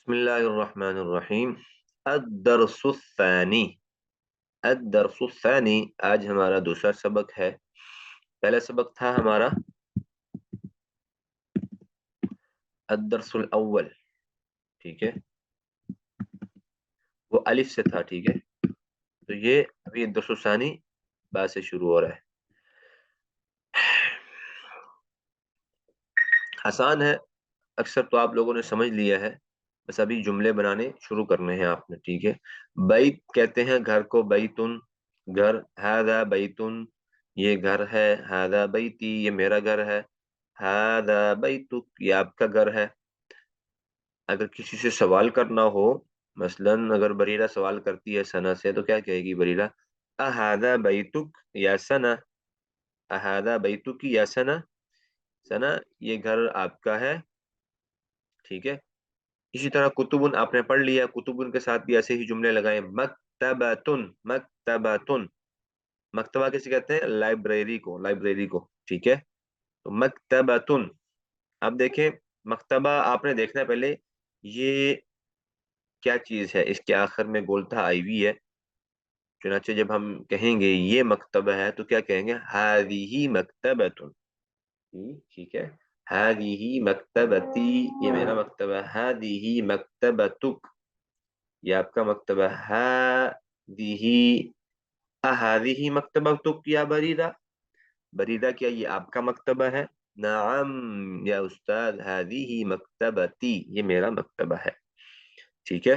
بسم اللہ الرحمن الرحیم الدرس الثانی الدرس الثانی آج ہمارا دوسرا سبق ہے۔ پہلا سبق تھا ہمارا الدرس الاول، ٹھیک ہے، وہ الف سے تھا، ٹھیک ہے۔ تو یہ ابھی الدرس الثانی با سے شروع ہو رہا ہے۔ آسان ہے، اکثر تو آپ لوگوں نے سمجھ لیا ہے، بس ابھی جملے بنانے شروع کرنے ہیں آپ نے، ٹھیک ہے۔ بیت کہتے ہیں گھر کو، بیتن گھر، ہذا بیتن یہ گھر ہے، ہذا بیتی یہ میرا گھر ہے، ہذا بیتک یہ آپ کا گھر ہے۔ اگر کسی سے سوال کرنا ہو، مثلا اگر بریرہ سوال کرتی ہے ثنا سے، تو کیا کہے گی بریرہ؟ اہذا بیتک یا ثنا، اہذا بیتک یا ثنا، ثنا یہ گھر آپ کا ہے، ٹھیک ہے۔ اسی طرح کتبن آپ نے پڑھ لیا، کتبن کے ساتھ بھی ایسے ہی جملے لگائیں، مکتبتن مکتبتن، مکتبہ کیسے کہتے ہیں؟ لائبریری کو، لائبریری کو، ٹھیک ہے۔ تو مکتبتن، اب دیکھیں مکتبہ آپ نے دیکھنا پہلے یہ کیا چیز ہے، اس کے آخر میں گولتا آئی ہوئی ہے، چنانچہ جب ہم کہیں گے یہ مکتبہ ہے تو کیا کہیں گے؟ ہذہ مکتبتن، ٹھیک ہے۔ ہذہ مکتبتی یہ میرا مکتبہ، ہذہ مکتبتک یہ آپ کا مکتبہ، ہذہ اہذہ مکتبتک یا بریدہ، بریدہ کیا یہ آپ کا مکتبہ ہے؟ نعم یا استاد، ہذہ مکتبتی یہ میرا مکتبہ ہے، ٹھیک ہے۔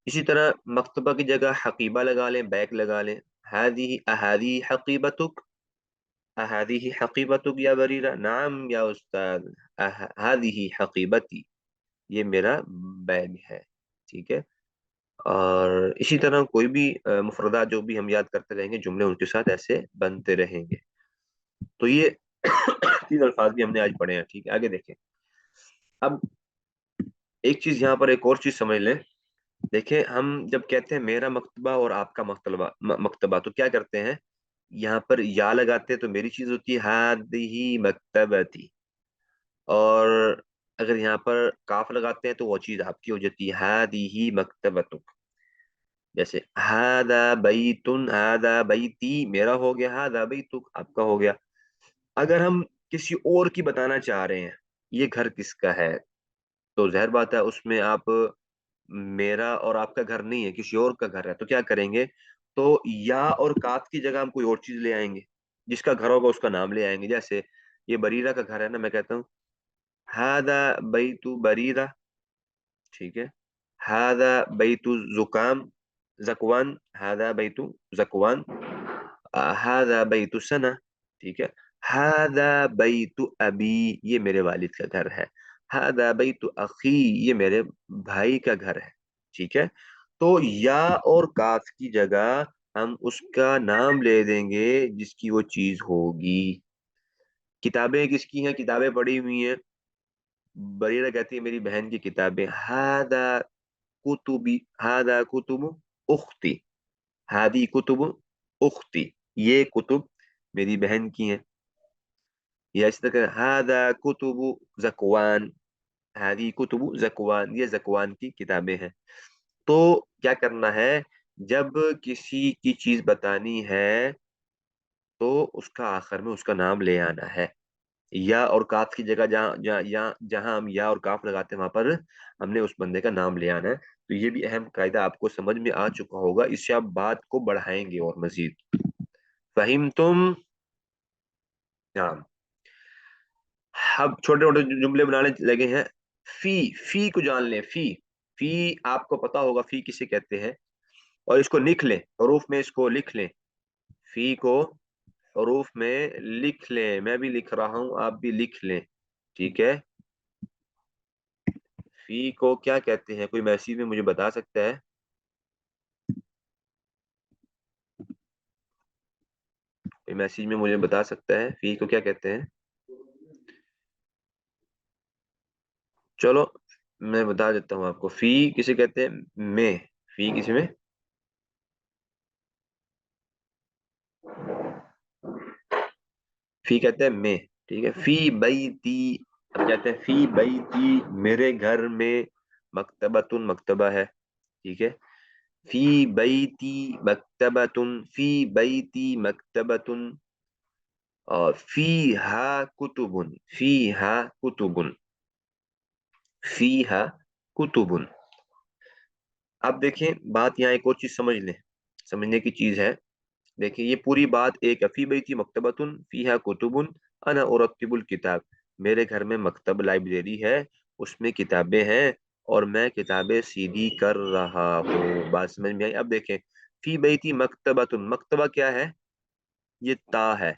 اسی طرح مکتبہ کی جگہ حقیبہ لگا لیں، بیک لگا لیں، ہذہ اہذہ حقیبتک، اہذہ حقیبتک یا بریدہ، نعم یا استاد، ہذہ حقیبتی یہ میرا بیگ ہے، ٹھیک ہے۔ اور اسی طرح کوئی بھی مفردات جو بھی ہم یاد کرتے رہیں گے، جملے ان کے ساتھ ایسے بنتے رہیں گے۔ تو یہ تین الفاظ بھی ہم نے آج پڑھے ہیں، ٹھیک ہے۔ آگے دیکھیں، اب ایک چیز یہاں پر ایک اور چیز سمجھ لیں، دیکھیں ہم جب کہتے ہیں میرا مکتبہ اور آپ کا مکتبہ مکتبہ تو کیا کرتے ہیں؟ یہاں پر یا لگاتے ہیں تو میری چیز ہوتی ہے ہذہ مکتبتی، اور اگر یہاں پر کاف لگاتے ہیں تو وہ چیز آپ کی ہو جاتی ہے ہذہ مکتبتک۔ جیسے ہذا بیتن، ہذا بیتی میرا ہو گیا، ہذا بیتک آپ کا ہو گیا۔ اگر ہم کسی اور کی بتانا چاہ رہے ہیں یہ گھر کس کا ہے، تو ظاہر بات ہے اس میں آپ میرا اور آپ کا گھر نہیں ہے، کسی اور کا گھر ہے، تو کیا کریں گے؟ تو یا اور کاف کی جگہ ہم کوئی اور چیز لے آئیں گے، جس کا گھر ہوگا اس کا نام لے آئیں گے۔ جیسے یہ بریرہ کا گھر ہے نا، میں کہتا ہوں ہذا بیت بریرہ، ٹھیک ہے۔ ہذا بیت زکام زکوان، ہذا بیت زکوان، ہذا بیت سنا، ٹھیک ہے۔ ہذا بیت ابی یہ میرے والد کا گھر ہے، ہذا بیت اخی یہ میرے بھائی کا گھر ہے، ٹھیک ہے۔ تو یا اور کاف کی جگہ ہم اس کا نام لے دیں گے جس کی وہ چیز ہوگی۔ کتابیں کس کی ہیں؟ کتابیں پڑھی ہوئی ہیں، بریرہ کہتی ہے میری بہن کی کتابیں، ہذا کتبی، ہذا کتب اختی، ہادی کتب اختی یہ کتب میری بہن کی ہیں۔ یا اس طرح ہذا کتب زکوان، ہادی کتب زکوان یہ زکوان کی کتابیں ہیں۔ تو کیا کرنا ہے؟ جب کسی کی چیز بتانی ہے تو اس کا آخر میں اس کا نام لے آنا ہے، یا اور کاف کی جگہ جہاں ہم یا اور کاف لگاتے ہیں وہاں پر ہم نے اس بندے کا نام لے آنا ہے۔ تو یہ بھی اہم قاعدہ آپ کو سمجھ میں آ چکا ہوگا، اس سے آپ بات کو بڑھائیں گے اور مزید۔ فہم تم؟ نعم۔ اب چھوٹے چھوٹے جملے بنانے لگے ہیں۔ فی، فی کو جان لیں، فی، فی آپ کو پتا ہوگا فی کسے کہتے ہیں، اور اس کو لکھ لیں حروف میں، اس کو لکھ لیں، فی کو حروف میں لکھ لیں، میں بھی لکھ رہا ہوں آپ بھی لکھ لیں، ٹھیک ہے۔ فی کو کیا کہتے ہیں؟ کوئی میسیج میں مجھے بتا سکتا ہے؟ کوئی میسیج میں مجھے بتا سکتا ہے فی کو کیا کہتے ہیں؟ چلو میں بتا دیتا ہوں آپ کو، فی کسے کہتے ہیں؟ میں، فی کسی میں؟ فی کہتے ہیں میں، ٹھیک ہے۔ فی بیتی، अब कहते हैं फी बैती, मेरे घर में, मकतबतुन, मकतबा है, ठीक है। फी बैती मकतबतुन, फी बैती मकतबतुन, और फीहा कुतुबुन, फीहा कुतुबुन, फीहा कुतुबुन। अब देखें बात, यहाँ एक और चीज समझ लें, समझने की चीज है। देखिए ये पूरी बात एक है, फी बैती मकतबतुन फीहा कुतुबुन अना उरत्तिबुल किताब, मेरे घर में मकतब, लाइब्रेरी है, उसमें किताबें हैं और मैं किताबें सीधी कर रहा हूँ। बात समझ में आई? अब देखें फी बैती मकतबतुन, मकतबा क्या है, ये ता है,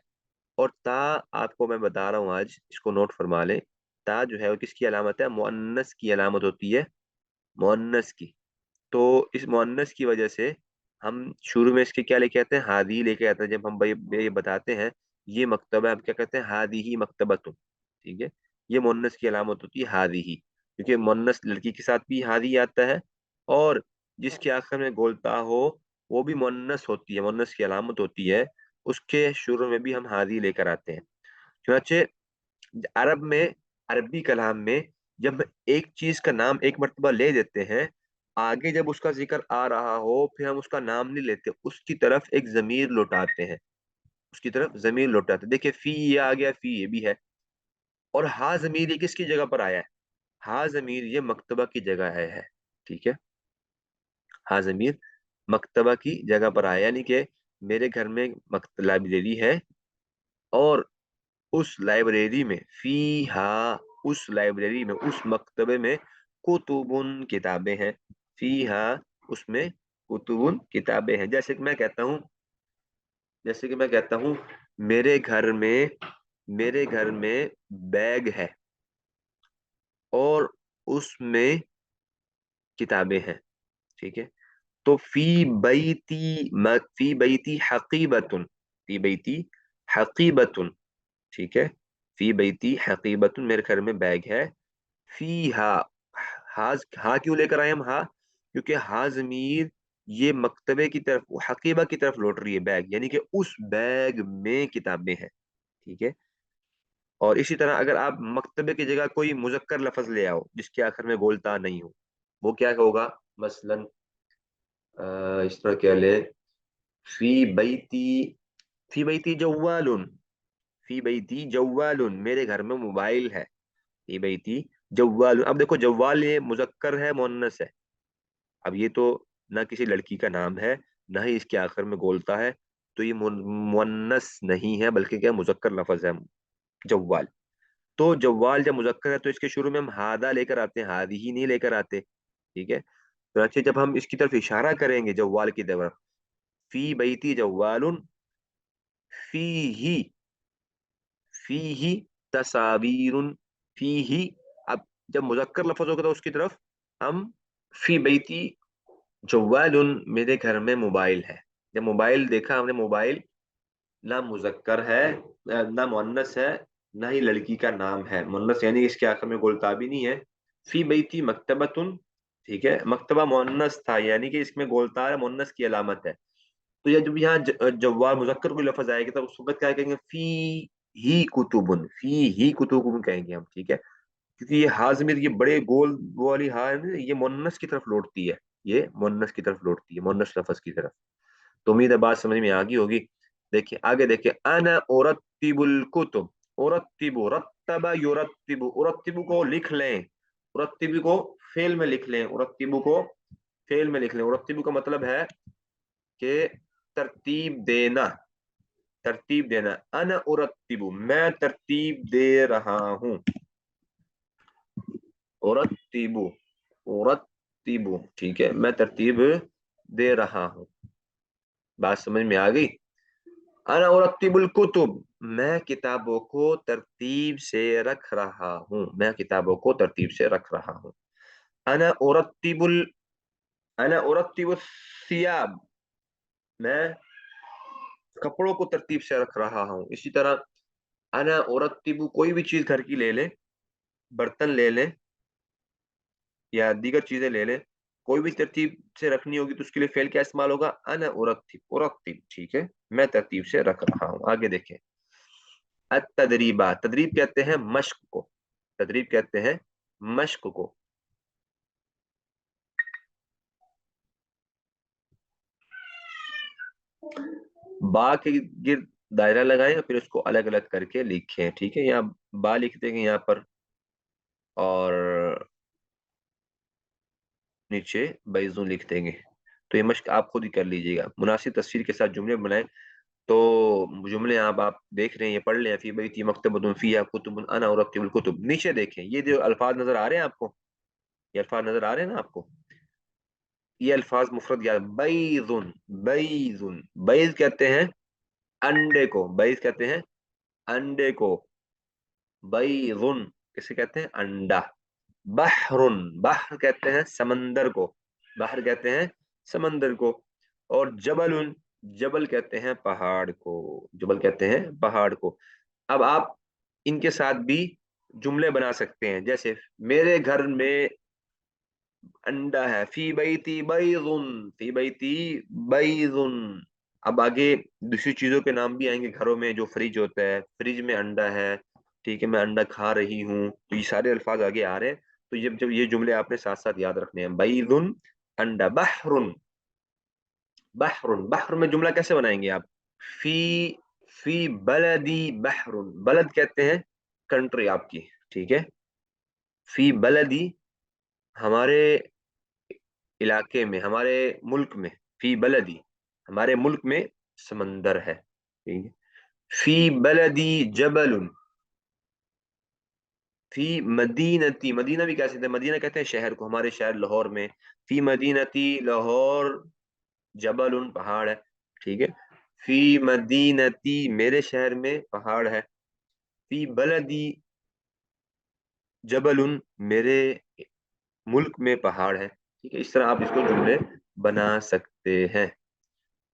और ता आपको मैं बता रहा हूँ आज, इसको नोट फरमा लें। ता जो है वो किसकी अलामत है, मुअन्नस की अलामत होती है, मुअन्नस की। तो इस मुअन्नस की वजह से हम शुरू में इसके क्या लेके आते हैं, हादी लेके आते हैं। जब हम ये बताते हैं ये मकतबा है, हम क्या कहते हैं, हादी ही मकतबतुन, ठीक है। ये मुअन्नस की अलामत होती है हादी ही, क्योंकि मुअन्नस लड़की के साथ भी हादी आता है, और जिसके आखिर में गोलता हो वो भी मुअन्नस होती है, मुअन्नस की अलामत होती है, उसके शुरू में भी हम हादी लेकर आते हैं। चुनाचे अरब में, अरबी कलाम में, जब एक चीज का नाम एक मर्तबा ले देते हैं, आगे जब उसका जिक्र आ रहा हो फिर हम उसका नाम नहीं लेते, उसकी तरफ एक जमीर लौटाते हैं, उसकी तरफ जमीर लौटाते हैं। देखिए फी ये आ गया, फी ये भी है, और हा जमीर ये किसकी जगह पर आया है, हा जमीर ये मकतबा की जगह है, ठीक है। हा जमीर मकतबा की जगह पर आया, यानी कि मेरे घर में लाइब्रेरी है, और उस लाइब्रेरी में, फीहा, उस लाइब्रेरी में, उस मकतबे में, कुतुबुन किताबें हैं, फीहा, उसमें, कुतुबुन किताबें हैं। जैसे कि मैं कहता हूँ मेरे घर में, मेरे घर में बैग है और उसमें किताबें हैं, ठीक है। तो फी बैती हकीबतुन, फी बैती हकीबतुन, ठीक है। फी बैती हकीबतुन, मेरे घर में बैग है। फी हा, हा क्यों लेकर आए हम, हा क्योंकि हा जमीर ये मकतबे की तरफ, हकीबा की तरफ लौट रही है, बैग यानी कि उस बैग में किताबें हैं, ठीक है। और इसी तरह अगर आप मकतबे की जगह कोई मुजक्कर लफ्ज ले आओ जिसके आखिर में गोलता नहीं हो, वो क्या होगा, मसलन इस तरह क्या ले, फी बैती, फी बैती जव्वालुन, फी बैती जव्वालुन, मेरे घर में मोबाइल है, फी बैती जव्वाल। अब देखो जव्वाल ये मुजक्कर है, मुअन्नस है। अब ये तो ना किसी लड़की का नाम है, ना ही इसके आखिर में गोलता है, तो ये मुअन्नस नहीं है बल्कि क्या मुजक्कर लफ्ज है, जव्वाल। तो जव्वाल जब मुजक्कर है तो इसके शुरू में हम हादा लेकर आते हैं, हादी ही नहीं लेकर आते, ठीक है। तो अच्छे जब हम इसकी तरफ इशारा करेंगे जव्वाल की तरफ, फी बैती जव्वालुन, फी ही, फी ही तसावीरुन, फी ही। अब जब मुजक्कर लफ्ज होगा तो उसकी तरफ हम फी बैती जवालुन, मेरे घर में मोबाइल है। जब मोबाइल देखा हमने, मोबाइल ना मुजक्कर है, ना मुअन्नस है, ना ही लड़की का नाम है, मुअन्नस यानी इसके आखिर में गोलता भी नहीं है। फी बैती मकतबतुन, ठीक है, मकतबा मुअन्नस था यानी कि इसमें गोलता है, मुअन्नस की अलामत है। तो ये जब यहाँ जवाल मुजक्कर कोई लफ्ज आएगा तब उस वक्त क्या कहेंगे, फी ही कुतुबुन, फी ही कुतुबुन कहेंगे हम, ठीक है। क्योंकि ये हाजमिर, ये बड़े गोल वो वाली हा है ना, ये मुअन्नस की तरफ लौटती है, ये मुअन्नस की तरफ लौटती है, मुअन्नस लफ्ज की तरफ। तो उम्मीद है बात समझ में आ गई होगी। देखिए आगे देखिए, अना उरत्तिबुल कुतुब, उरत्तिबु, रत्तबा युरत्तिबु, उरत्तिबु को लिख लें, उरत्तिबु को फेल में लिख लें, उरत्तिबु को फेल में लिख लें। उरत्तिबु का मतलब है कि तरतीब देना, तरतीब देना। अना उरत्तिबु, मैं तरतीब दे रहा हूँ, उरत्तिबु, उरत्तिबु, ठीक है, मैं तरतीब दे रहा हूँ। बात समझ में आ गई। अना उरत्तिबुल कुतुब, मैं किताबों को तरतीब से रख रहा हूँ, मैं किताबों को तरतीब से रख रहा हूँ। अना उरत्तिबुल, अना उरत्तिबुस सियाब, मैं कपड़ों को तरतीब से रख रहा हूँ। इसी तरह अना उरत्तिबु, कोई भी चीज घर की ले लें, बर्तन ले लें या दीगर चीजें ले लें, कोई भी तरतीब से रखनी होगी तो उसके लिए फेल क्या इस्तेमाल होगा, अना उरत्तिब, उरत्तिब, ठीक है, मैं तरतीब से रख रहा हूँ। आगे देखें, अत तदरीबा, तदरीब कहते हैं मश्क को, तदरीब कहते हैं मश्क को। बा के गिर्द दायरा लगाएं और फिर उसको अलग अलग करके लिखें, ठीक है। यहाँ बा लिख देंगे यहाँ पर, और नीचे बैजुन लिख देंगे। तो ये मश्क आप खुद ही कर लीजिएगा। मुनासिब तस्वीर के साथ जुमले बनाएं। तो जुमले आप देख रहे हैं, ये पढ़ लें। फी बैती मकतबतुन फीहा कुतुबुन अना उरत्तिबुल कुतुब। नीचे देखें, ये जो अल्फाज नजर आ रहे हैं आपको, ये अल्फाज नजर आ रहे हैं ना आपको, ये अल्फाज मुफरद याद। बैजुन, बैजुन, बैज कहते हैं अंडे को, बैज कहते हैं अंडे को। बैजुन किसे कहते हैं? अंडा। बहरुन, बहर कहते हैं समंदर को, बहर कहते हैं समंदर को। और जबलुन, जबल कहते हैं पहाड़ को, जबल कहते हैं पहाड़ को। अब आप इनके साथ भी जुमले बना सकते हैं, जैसे मेरे घर में अंडा है, फी बैती बैजुन, फी बैती बैजुन। अब आगे दूसरी चीजों के नाम भी आएंगे घरों में, जो फ्रिज होता है, फ्रिज में अंडा है, ठीक है, मैं अंडा खा रही हूँ। तो ये सारे अल्फाज आगे आ रहे हैं। तो ये जब ये जुमले आपने साथ साथ याद रखने हैं, बैजुन अंडा। बहरुन, बहरुन, बहर में जुमला कैसे बनाएंगे आप? फी फी बलदी बहरुन, बलद कहते हैं कंट्री आपकी, ठीक है। फी बलदी हमारे इलाके में, हमारे मुल्क में। फी बलदी हमारे मुल्क में समंदर है, ठीक है। फी बलदी जबलुन। फी मदीनती, मदीना भी कह सकते हैं, मदीना कहते हैं शहर को, हमारे शहर लाहौर में। फी मदीनती लाहौर जबलुन पहाड़ है, ठीक है। फी मदीनती मेरे शहर में पहाड़ है। फी बलदी जबलुन मेरे मुल्क में पहाड़ है, ठीक है। इस तरह आप इसको जुमले बना सकते हैं।